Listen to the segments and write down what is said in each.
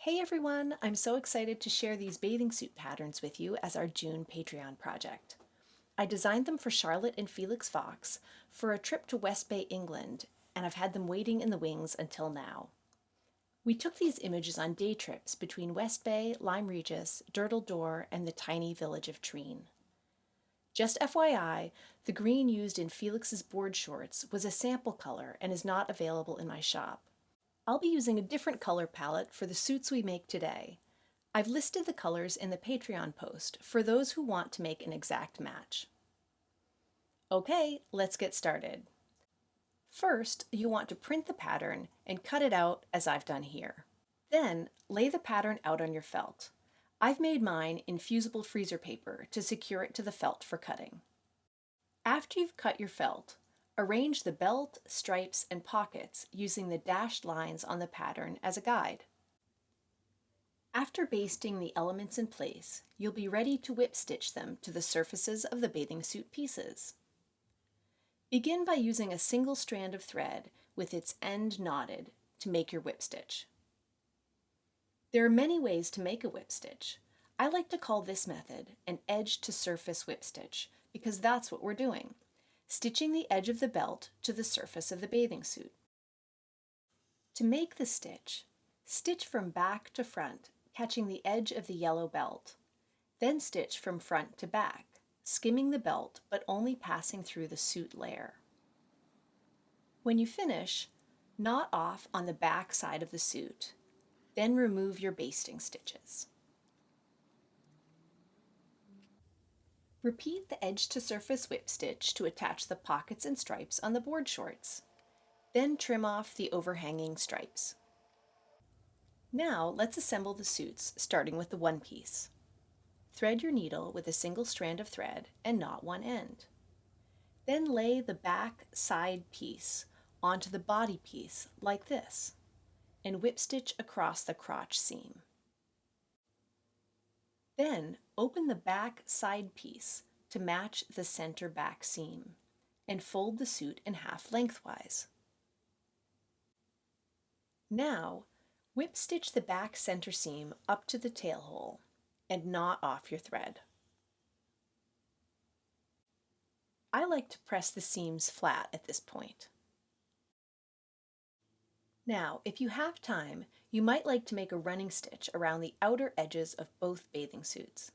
Hey everyone, I'm so excited to share these bathing suit patterns with you as our June Patreon project. I designed them for Charlotte and Felix Fox for a trip to West Bay, England, and I've had them waiting in the wings until now. We took these images on day trips between West Bay, Lyme Regis, Durdle Door, and the tiny village of Treen. Just FYI, the green used in Felix's board shorts was a sample color and is not available in my shop. I'll be using a different color palette for the suits we make today. I've listed the colors in the Patreon post for those who want to make an exact match. Okay, let's get started. First, you'll want to print the pattern and cut it out as I've done here. Then, lay the pattern out on your felt. I've made mine in fusible freezer paper to secure it to the felt for cutting. After you've cut your felt, arrange the belt, stripes, and pockets using the dashed lines on the pattern as a guide. After basting the elements in place, you'll be ready to whip stitch them to the surfaces of the bathing suit pieces. Begin by using a single strand of thread with its end knotted to make your whip stitch. There are many ways to make a whip stitch. I like to call this method an edge to surface whip stitch because that's what we're doing, stitching the edge of the belt to the surface of the bathing suit. To make the stitch, stitch from back to front, catching the edge of the yellow belt. Then stitch from front to back, skimming the belt but only passing through the suit layer. When you finish, knot off on the back side of the suit, then remove your basting stitches. Repeat the edge to surface whip stitch to attach the pockets and stripes on the board shorts. Then trim off the overhanging stripes. Now let's assemble the suits, starting with the one piece. Thread your needle with a single strand of thread and knot one end. Then lay the back side piece onto the body piece like this, and whip stitch across the crotch seam. Then open the back side piece to match the center back seam, and fold the suit in half lengthwise. Now, whip stitch the back center seam up to the tail hole and knot off your thread. I like to press the seams flat at this point. Now, if you have time, you might like to make a running stitch around the outer edges of both bathing suits.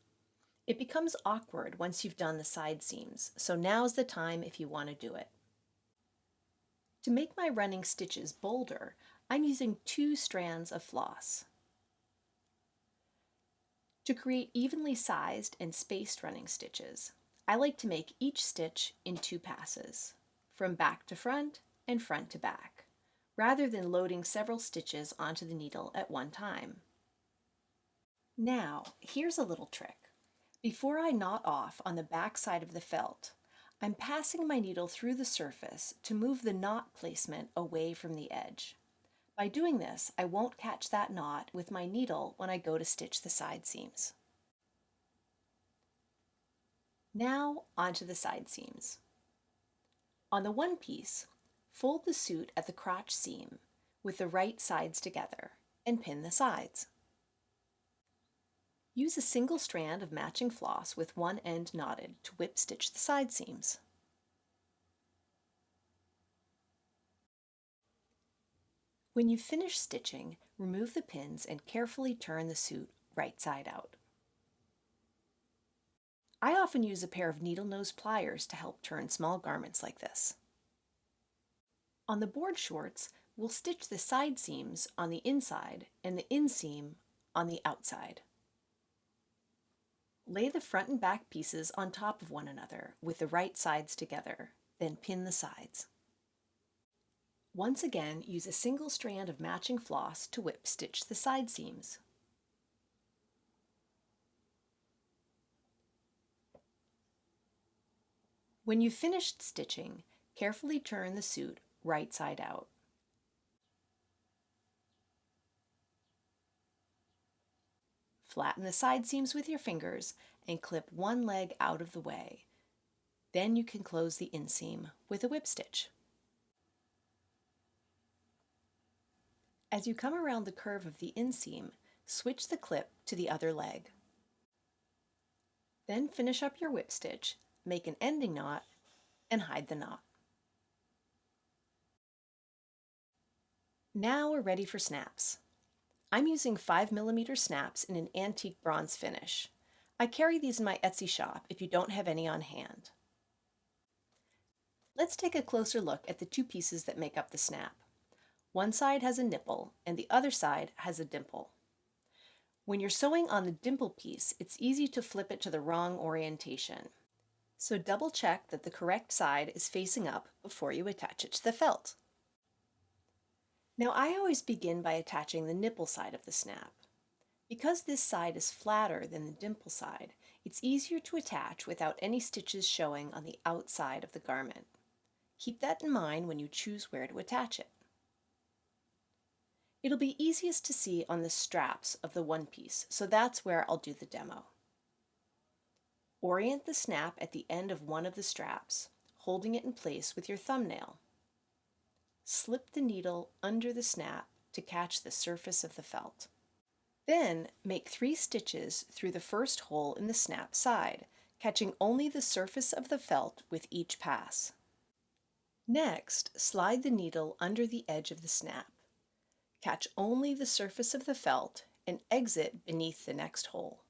It becomes awkward once you've done the side seams, so now's the time if you want to do it. To make my running stitches bolder, I'm using 2 strands of floss. To create evenly sized and spaced running stitches, I like to make each stitch in 2 passes, from back to front and front to back, rather than loading several stitches onto the needle at one time. Now, here's a little trick. Before I knot off on the back side of the felt, I'm passing my needle through the surface to move the knot placement away from the edge. By doing this, I won't catch that knot with my needle when I go to stitch the side seams. Now, onto the side seams. On the one piece, fold the suit at the crotch seam with the right sides together and pin the sides. Use a single strand of matching floss with one end knotted to whip stitch the side seams. When you've finished stitching, remove the pins and carefully turn the suit right side out. I often use a pair of needle nose pliers to help turn small garments like this. On the board shorts, we'll stitch the side seams on the inside and the inseam on the outside. Lay the front and back pieces on top of one another with the right sides together, then pin the sides. Once again, use a single strand of matching floss to whip stitch the side seams. When you've finished stitching, carefully turn the suit right side out. Flatten the side seams with your fingers and clip one leg out of the way. Then you can close the inseam with a whip stitch. As you come around the curve of the inseam, switch the clip to the other leg. Then finish up your whip stitch, make an ending knot, and hide the knot. Now we're ready for snaps. I'm using 5mm snaps in an antique bronze finish. I carry these in my Etsy shop if you don't have any on hand. Let's take a closer look at the two pieces that make up the snap. One side has a nipple and the other side has a dimple. When you're sewing on the dimple piece, it's easy to flip it to the wrong orientation. So double check that the correct side is facing up before you attach it to the felt. Now I always begin by attaching the nipple side of the snap. Because this side is flatter than the dimple side, it's easier to attach without any stitches showing on the outside of the garment. Keep that in mind when you choose where to attach it. It'll be easiest to see on the straps of the one piece, so that's where I'll do the demo. Orient the snap at the end of one of the straps, holding it in place with your thumbnail. Slip the needle under the snap to catch the surface of the felt. Then make 3 stitches through the first hole in the snap side, catching only the surface of the felt with each pass. Next, slide the needle under the edge of the snap. Catch only the surface of the felt and exit beneath the next hole.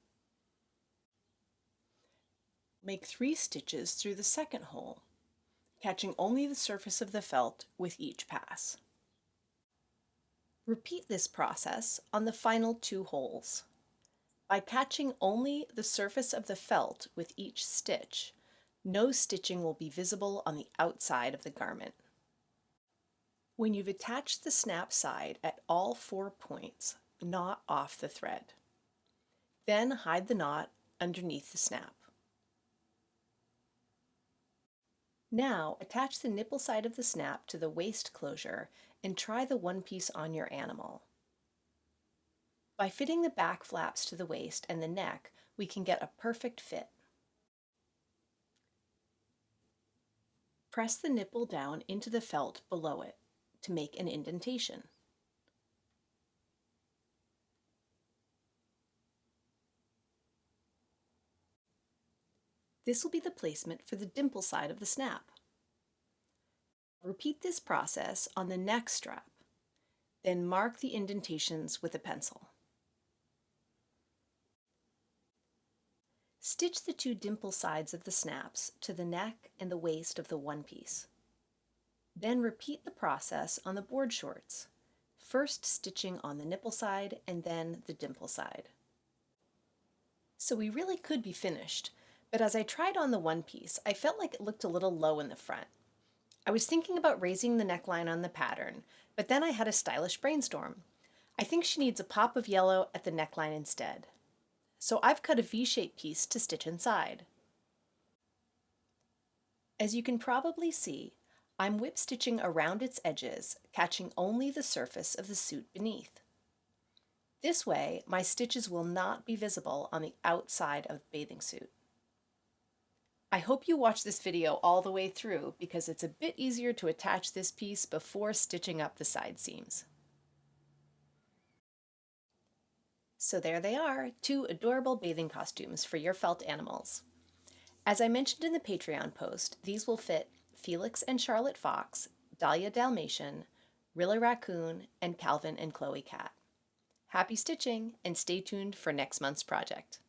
Make 3 stitches through the second hole, catching only the surface of the felt with each pass. Repeat this process on the final 2 holes. By catching only the surface of the felt with each stitch, no stitching will be visible on the outside of the garment. When you've attached the snap side at all 4 points, knot off the thread. Then hide the knot underneath the snap. Now attach the nipple side of the snap to the waist closure and try the one piece on your animal. By fitting the back flaps to the waist and the neck, we can get a perfect fit. Press the nipple down into the felt below it to make an indentation. This will be the placement for the dimple side of the snap. Repeat this process on the next strap, then mark the indentations with a pencil. Stitch the 2 dimple sides of the snaps to the neck and the waist of the one piece. Then repeat the process on the board shorts, first stitching on the nipple side and then the dimple side. So we really could be finished, but as I tried on the one piece, I felt like it looked a little low in the front. I was thinking about raising the neckline on the pattern, but then I had a stylish brainstorm. I think she needs a pop of yellow at the neckline instead. So I've cut a V-shaped piece to stitch inside. As you can probably see, I'm whip stitching around its edges, catching only the surface of the suit beneath. This way, my stitches will not be visible on the outside of the bathing suit. I hope you watch this video all the way through because it's a bit easier to attach this piece before stitching up the side seams. So there they are, 2 adorable bathing costumes for your felt animals. As I mentioned in the Patreon post, these will fit Felix and Charlotte Fox, Dahlia Dalmatian, Rilla Raccoon, and Calvin and Chloe Cat. Happy stitching, and stay tuned for next month's project.